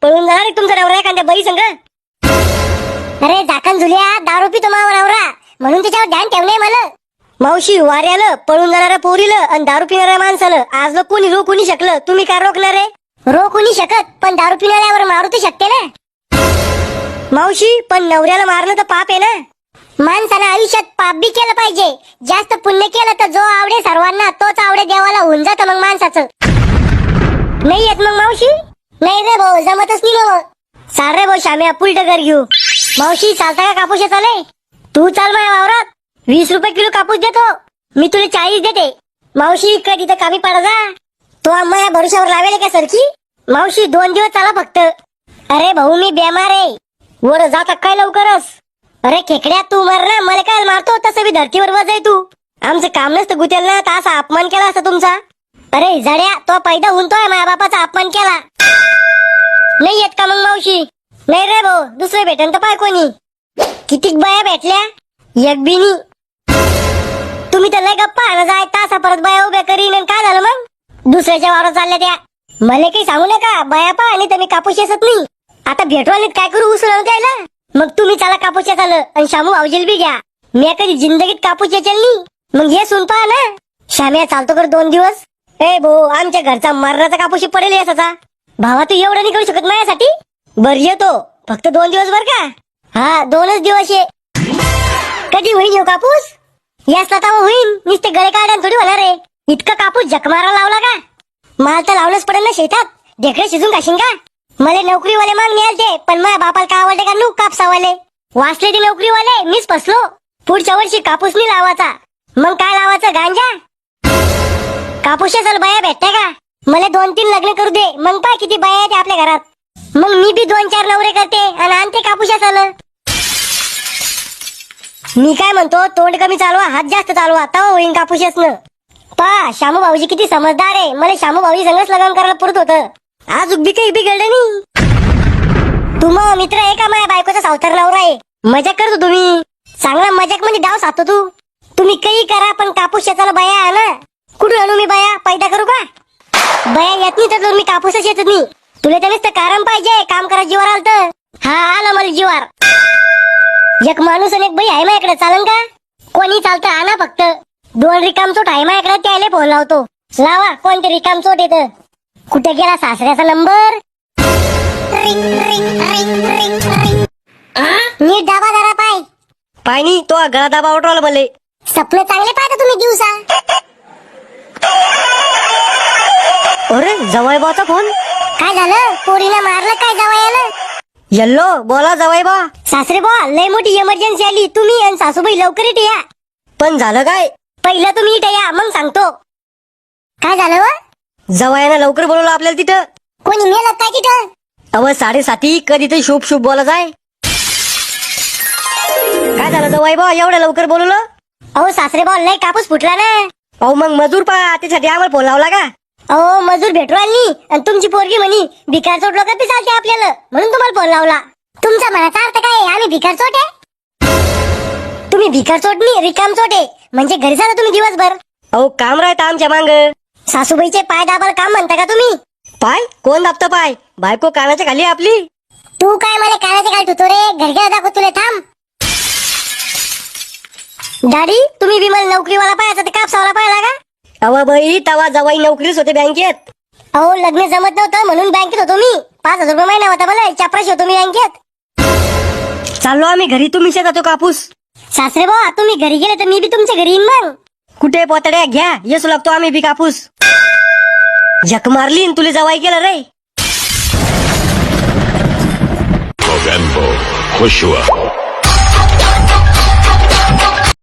पळून जाणार आहे तुमचा नवरा एखाद्या बाई संग? अरे झाकण झुल्या, दारू पितो मावा नवरा, म्हणून त्याच्यावर ध्यान ठेवणे मला. मावशी, वाऱ्याला पळून जाणाऱ्या पोरीला आणि दारू पिणाऱ्या माणसाला आज लोक कोणी रोखू नाही शकलं, तुम्ही काय रोखणार आहे? रोखू नाही शकत, पण दारू पिणाऱ्यावर मारू तर शकते ना. मावशी, पण नवऱ्याला मारणं तर पाप आहे ना. माणसानं आयुष्यात पाप बी केलं पाहिजे. जास्त पुण्य केलं तर जो आवडे सर्वांना तोच आवडे देवाला होऊन जातं मग माणसाचं. नाही येत मग मावशी? नाही रे भाऊ, जमतच नाही मग. चाल रे भाऊ श्याम्या, फुल डगर घेऊ. मावशी, चालता का कापूस चाले? तू चाल माझ्या वावरात, 20 रुपये किलो कापूस देतो मी, तुला 40 देते. मावशी, कधी तर कामी पडा जा. तो आम्हा या भरोशावर लावेल का सरकी? मावशी, 2 दिवस चाला फक्त. अरे भाऊ, मी बेमार आहे, वर जाता काय लवकरच. अरे खेकड्या, तू मर ना, मला काय मारतो तसं बी धरतीवर वज आहे तू. आमचं काम नसतं गुतेल ना, तर असा अपमान केला असता तुमचा. अरे जड्या, तो पैदा होऊन माझ्या बापाचा अपमान केला. नाही येत का मग मावशी? नाही रे भाऊ, दुसरे भेटन तर पाय कोणी. किती बाया भेटल्या? एक बी नाही. तुम्ही तर लय गप्पा ना, जाय तासा परत बाया उभ्या करीन. आणि काय झालं मग? दुसऱ्याच्या वावरात चालल्या त्या. मला काही सांगू नका, बाया पा आणि तर मी कापूस येसत नाही. आता भेटवालीत काय करू, उसळ द्यायला. मग तुम्ही चला कापूस झालं आणि शामू भाऊजील बी घ्या. मी कधी जिंदगीत कापूस येचल नाही. मग हे सुन पहा ना, श्याम्या चालतो कर 2 दिवस. ए भाऊ, आमच्या घरचा मरणाचा कापूस पडेल याचा. भावा, तू एवढं नाही करू शकत माझ्यासाठी? बर येतो, फक्त 2 दिवस बर का? हा, 2च दिवस ये. कधी होईल हो कापूस? याच तवा होईल, नुसते गळे काढून थोडी होणार आहे. इतका कापूस झकमारा लावला का? माल तर लावलंच पडेल ना शेतात. ढेकळे शिजून खाशीन का? मला नोकरीवाले माग मिळाल ते, पण माझ्या बापाला काय आवडते का नू कापसावाले? वाचले ते नोकरीवाले, मीच फसलो. पुढच्या वर्षी कापूस नाही लावायचा. मग काय लावायचं, गांजा? कापूसच्या बाया भेटते का? मला 2-3 लग्न करू दे, मग पाय किती बाया आहेत आपल्या घरात. मग मी बी 2-4 नवरे करते आणि आणते कापूसच्या. मी काय म्हणतो, तोंड कमी चालवा, हात जास्त चालवा, तवा होईन कापूसनं. पा, शामू भाऊजी किती समजदार आहे. मला शामू भाऊजी संगच लग्न करायला पुरत होतं. आज उभी काही बिघडलं नाही. तू मग मित्र आहे का? माझ्या बायकोचा सावतर नवरा आहे. मजाक करतो तुम्ही. चांगला मजाक मध्ये डाव साधतो तू. तुम्ही काही करा, पण कापूस शेताला बाया आणा. कुठून आणू मी बाया? पैदा करू का? बाया येत नाही तर मी कापूसच येत नाही. तुला त्यानेच तर कारण पाहिजे, काम करा जीवार आलं तर. हा, आला मला जीवार. एक माणूस आणि एक बाई आहे माझ्याकडे, चालन का? कोणी चालतं, आणा फक्त. 2 रिकाम चोट आहे माझ्याकडे, त्याला फोन लावतो. लावा, कोणते रिकाम चोट येतं. कुठे गेला सासऱ्याचा नंबर? नीट दाबा जरा पाय. पाय नाही, तो गळा दाबा उठवायला भले. स्वप्न चांगले पाहता तुम्ही दिवसा. अरे जवळबाचा फोन. काय झालं? पोरीला मारलं काय जवळला? येल्लो, बोला जवळबा. सासरे बा, लय मोठी इमर्जन्सी आली, तुम्ही आणि सासूबाई लवकर इथे या. पण झालं काय? पहिलं तुम्ही इथे या, मग सांगतो. काय झालं? जवळनं लवकर बोलवलं आपल्याला तिथं. कोणी मेलं काय तिथं? 7:30 कधी तर शुभ शुभ बोला जाय. काय झालं जवळबा, एवढं लवकर बोलवलं? अहो सासरे बा, लय कापूस फुटला ना. अहो मग मजूर पहा, त्यासाठी आम्हाला फोन लावला का? अहो मजूर भेटू आली आणि तुमची पोरगी म्हणी भिकार चोट लोक बी चालते आपल्याला, म्हणून तुम्हाला फोन लावला. तुमचा मनाचा अर्थ काय? आम्ही भिकार चोट आहे? तुम्ही भिकार चोट नाही, रिकाम चोट आहे. म्हणजे घरी झाला तुम्ही दिवसभर. अहो काम राहतं आमच्या मांग. सासूबाईचे पाय दाबाल काम म्हणता का तुम्ही? पाय कोण दाबतं पाय? बायको कानाच्या खाली आपली. तू काय मला कानाच्या खाली ठेवतो रे? घर गेला दाखव तुला, थांब. डॅडी, तुम्ही बी मला नोकरीवाला पाहायचा ते कापसावाला पाहिला का? अव बाई, तवा जवाई नोकरीच होते बँकेत. अहो लग्न जमत नव्हतं म्हणून बँकेत होतो मी. 5,000 रुपये महिना होता मला, चापराशी होतो मी बँकेत. चाललो आम्ही घरी, तुम्ही शेतातो कापूस. सासरे बा, तुम्ही घरी गेले तर मी बी तुमच्या घरी येईन मग. कुठे पोतड्या घ्या, येसू लागतो आम्ही बी कापूस. झक मारली तुला जवाई केलं रे. खुश हुआ.